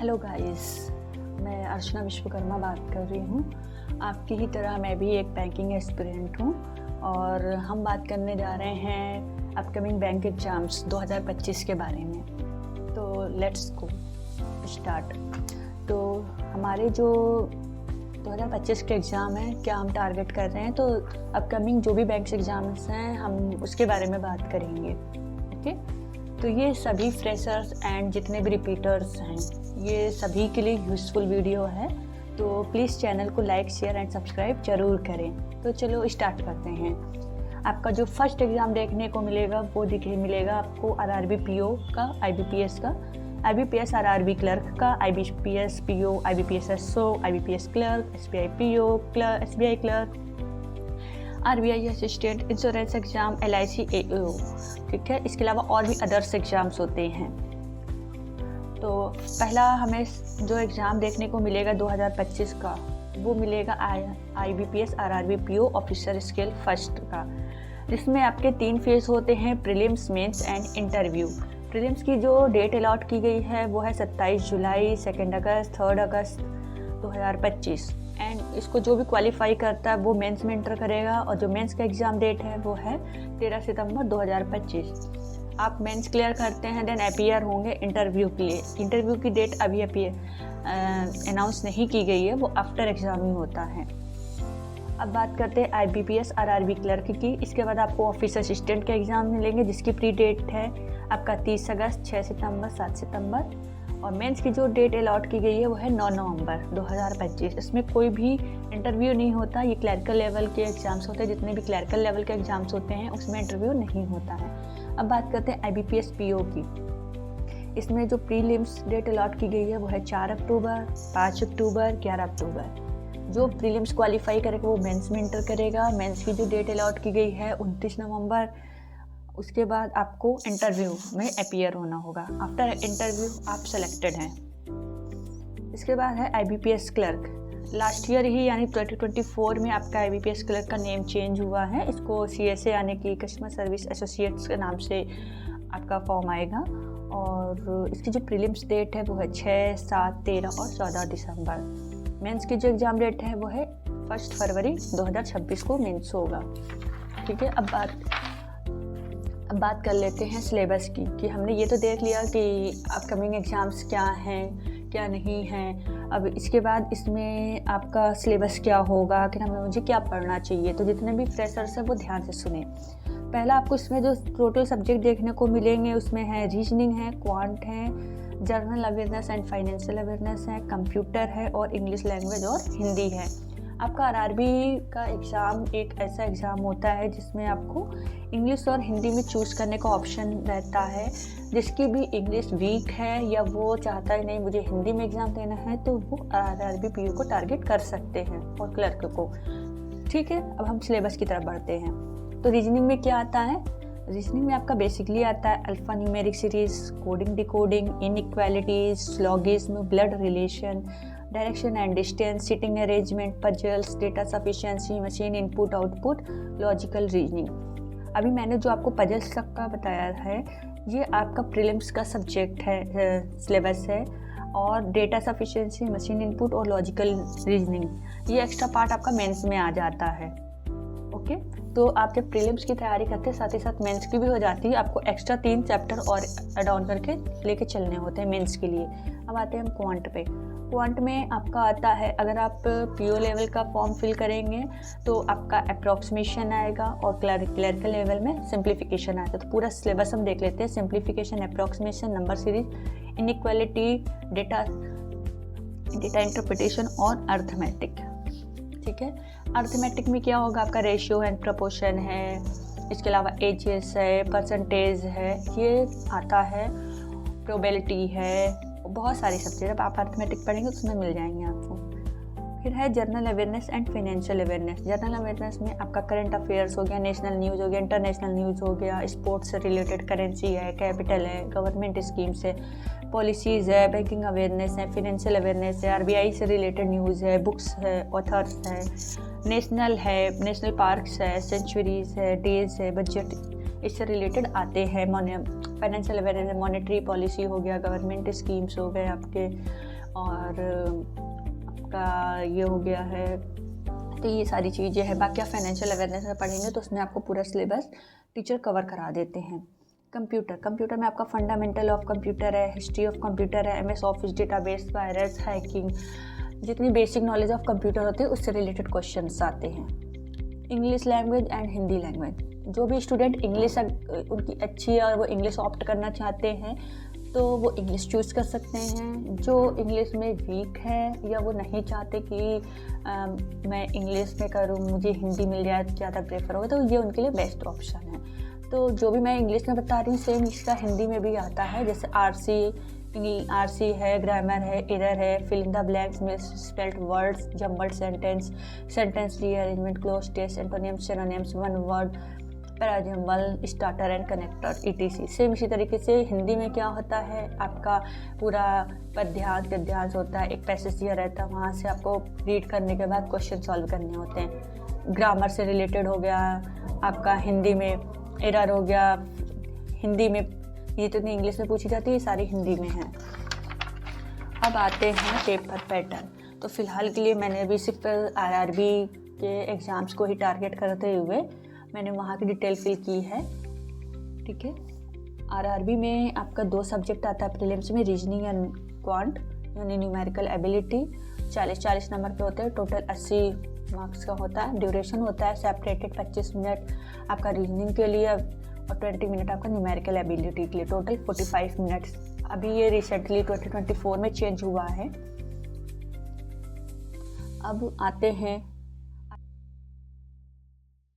Hello guys, मैं अर्चना विश्वकर्मा बात कर रही हूँ। आपकी ही तरह मैं भी एक बैंकिंग एस्पिरेंट हूँ और हम बात करने जा रहे हैं अपकमिंग बैंक एग्ज़ाम्स 2025 के बारे में। तो लेट्स गो स्टार्ट। तो हमारे जो 2025 के एग्ज़ाम हैं, क्या हम टारगेट कर रहे हैं, तो अपकमिंग जो भी बैंक एग्ज़ाम्स हैं हम उसके बारे में बात करेंगे। ओके, तो ये सभी फ्रेशर्स एंड जितने भी रिपीटर्स हैं, ये सभी के लिए यूज़फुल वीडियो है। तो प्लीज़ चैनल को लाइक, शेयर एंड सब्सक्राइब ज़रूर करें। तो चलो स्टार्ट करते हैं। आपका जो फर्स्ट एग्ज़ाम देखने को मिलेगा वो मिलेगा आपको आरआरबी पीओ का, आईबीपीएस का, आईबीपीएस आरआरबी क्लर्क का, IBPS PO, IBPS SO, IBPS clerk, SBI PO, SBI clerk, RBI assistant, insurance exam, LIC AO. ठीक है, इसके अलावा और भी अदर्स एग्ज़ाम्स होते हैं। तो पहला हमें जो एग्ज़ाम देखने को मिलेगा 2025 का, वो मिलेगा IBPS RRB PO officer scale first का, जिसमें आपके 3 फेज़ होते हैं, prelims, mains and interview. Prelims की जो डेट अलॉट की गई है वो है 27 जुलाई, 2 अगस्त, 3 अगस्त 2025। एंड इसको जो भी क्वालिफाई करता है वो मेंस में इंटर करेगा, और जो मेंस का एग्ज़ाम डेट है वो है 13 सितंबर 2025। आप मेंस क्लियर करते हैं देन अपीयर होंगे इंटरव्यू के लिए। इंटरव्यू की डेट अभी अनाउंस नहीं की गई है, वो आफ्टर एग्ज़ाम ही होता है। अब बात करते हैं आईबीपीएस आरआरबी क्लर्क की। इसके बाद आपको ऑफिस असिस्टेंट के एग्ज़ाम मिलेंगे, जिसकी प्री डेट है आपका 30 अगस्त, 6 सितंबर, 7 सितंबर। और मेंस की जो डेट अलॉट की गई है वो है 9 नवंबर 2025। इसमें कोई भी इंटरव्यू नहीं होता, ये क्लर्कल लेवल के एग्ज़ाम्स होते हैं। जितने भी क्लर्कल लेवल के एग्ज़ाम्स होते हैं उसमें इंटरव्यू नहीं होता है। अब बात करते हैं आईबीपीएस पीओ की। इसमें जो प्रीलिम्स डेट अलॉट की गई है वो है 4 अक्टूबर, 5 अक्टूबर, 11 अक्टूबर। जो प्रीलिम्स क्वालिफाई करेगा वो मेंस में इंटर करेगा। मेंस की जो डेट अलॉट की गई है 29 नवंबर। उसके बाद आपको इंटरव्यू में अपीयर होना होगा। आफ्टर इंटरव्यू आप सेलेक्टेड हैं। इसके बाद है आईबीपीएस क्लर्क। लास्ट ईयर ही यानी 2024 में आपका आईबीपीएस क्लर्क का नेम चेंज हुआ है। इसको सीएसए यानी कि कस्टमर सर्विस एसोसिएट्स के नाम से आपका फॉर्म आएगा। और इसकी जो प्रीलिम्स डेट है वो है 6, 7, 13 और 14 दिसंबर। मेंस की जो एग्ज़ाम डेट है वो है 1 फरवरी 2026 को मेंस होगा। ठीक है, अब बात कर लेते हैं सिलेबस की। कि हमने ये तो देख लिया कि अपकमिंग एग्ज़ाम्स क्या हैं, क्या नहीं हैं। अब इसके बाद इसमें आपका सिलेबस क्या होगा, कि हमें मुझे क्या पढ़ना चाहिए। तो जितने भी फ्रेशर्स हैं वो ध्यान से सुने। पहला आपको इसमें जो टोटल सब्जेक्ट देखने को मिलेंगे उसमें है रीजनिंग है, क्वांट है, general awareness and financial awareness है, कंप्यूटर है और इंग्लिश लैंग्वेज और हिंदी है। आपका आरआरबी का एग्ज़ाम एक ऐसा एग्ज़ाम होता है जिसमें आपको इंग्लिश और हिंदी में चूज़ करने का ऑप्शन रहता है। जिसकी भी इंग्लिश वीक है या वो चाहता है नहीं मुझे हिंदी में एग्ज़ाम देना है, तो वो आरआरबी पीओ को टारगेट कर सकते हैं और क्लर्क को। ठीक है, अब हम सिलेबस की तरफ बढ़ते हैं। तो रीजनिंग में क्या आता है? रीजनिंग में आपका बेसिकली आता है alpha numeric series, coding decoding, inequalities, syllogism, blood relation, direction and distance, sitting arrangement, puzzles, data sufficiency, machine input output, logical reasoning. अभी मैंने जो आपको पजल्स तक का बताया है ये आपका प्रीलिम्स का सब्जेक्ट है, सिलेबस है। और डेटा सफिशिएंसी, मशीन इनपुट और लॉजिकल रीजनिंग ये एक्स्ट्रा पार्ट आपका मेंस में आ जाता है। ओके, तो आप जब प्रीलिम्स की तैयारी करते हैं साथ ही साथ मेंस की भी हो जाती है। आपको एक्स्ट्रा 3 चैप्टर और एड ऑन करके लेके चलने होते हैं मेंस के लिए। अब आते हैं हम क्वांट पे। क्वांट में आपका आता है, अगर आप पीओ लेवल का फॉर्म फिल करेंगे तो आपका अप्रॉक्सीमेशन आएगा और क्लर्कल लेवल में सिंप्लीफिकेशन आएगा। तो पूरा सिलेबस हम देख लेते हैं। Simplification, approximation, number series, inequality, data interpretation और अर्थमेटिक। ठीक है, अर्थमेटिक में क्या होगा, आपका रेशियो एंड प्रपोर्शन है, इसके अलावा एजेस है, परसेंटेज है, ये आता है, प्रोबेबिलिटी है, बहुत सारी सब्जेक्ट। अब आप अर्थमेटिक पढ़ेंगे तो उसमें मिल जाएंगे आपको। फिर है general awareness and financial awareness. General awareness में आपका करंट अफेयर्स हो गया, नेशनल न्यूज़ हो गया, इंटरनेशनल न्यूज़ हो गया, स्पोर्ट्स से रिलेटेड, करेंसी है, कैपिटल है, गवर्नमेंट स्कीम्स है, पॉलिसीज़ है, बैंकिंग अवेयरनेस है, फाइनेंशियल अवेयरनेस है, आरबीआई से रिलेटेड न्यूज़ है, बुक्स है, ऑथर्स है, नेशनल है, नेशनल पार्क्स है, सेंचुरीज़ है, डेज है, बजट, इससे रिलेटेड आते हैं। फाइनेंशियल अवेयरनेस, मॉनेटरी पॉलिसी हो गया, गवर्नमेंट स्कीम्स हो गए आपके, और आपका ये हो गया है। तो ये सारी चीज़ें हैं। बाकी आप फाइनेंशियल अवेयरनेस में पढ़ेंगे तो उसमें आपको पूरा सिलेबस टीचर कवर करा देते हैं। कंप्यूटर में आपका फंडामेंटल ऑफ कंप्यूटर है, हिस्ट्री ऑफ कंप्यूटर है, MS office, database, virus, hacking, जितनी बेसिक नॉलेज ऑफ कंप्यूटर होती है उससे रिलेटेड क्वेश्चंस आते हैं। English language and Hindi language, जो भी स्टूडेंट इंग्लिश उनकी अच्छी है और वो इंग्लिश ऑप्ट करना चाहते हैं तो वो इंग्लिश चूज़ कर सकते हैं। जो इंग्लिश में वीक है या वो नहीं चाहते कि मैं इंग्लिश में करूँ, मुझे हिंदी मिल जाए ज़्यादा प्रेफर होगा, तो ये उनके लिए बेस्ट ऑप्शन है। तो जो भी मैं इंग्लिश में बता रही हूँ सेम इसका हिंदी में भी आता है। जैसे आरसी है, ग्रामर है, एरर है, fill in the blanks, misspelled words, jumbled sentence rearrangement, cloze test, antonyms, synonyms, one word, parajumble, starter and connector, ETC। Same इसी तरीके से हिंदी में क्या होता है, आपका पूरा पद्यांश होता है, एक पैसेज दिया रहता है, वहाँ से आपको रीड करने के बाद क्वेश्चन सॉल्व करने होते हैं। ग्रामर से रिलेटेड हो गया आपका, हिंदी में एरर हो गया, हिंदी में ये तो नहीं इंग्लिश में पूछी जाती है, ये सारी हिंदी में है। अब आते हैं पेपर पैटर्न। तो फिलहाल के लिए मैंने अभी सिर्फ RRB के एग्ज़ाम्स को ही टारगेट करते हुए मैंने वहाँ की डिटेल फिल की है, ठीक है। RRB में आपका 2 सब्जेक्ट आता है प्रीलिम्स में, रीजनिंग एंड क्वांट यानी न्यूमेरिकल एबिलिटी। 40 नंबर पे होते हैं, टोटल 80 मार्क्स का होता है। ड्यूरेशन होता है सेपरेटेड 25 मिनट आपका रीजनिंग के लिए और 20 मिनट आपका न्यूमेरिकल एबिलिटी के लिए, टोटल 45 मिनट्स। अभी ये रिसेंटली 2024 में चेंज हुआ है। अब आते हैं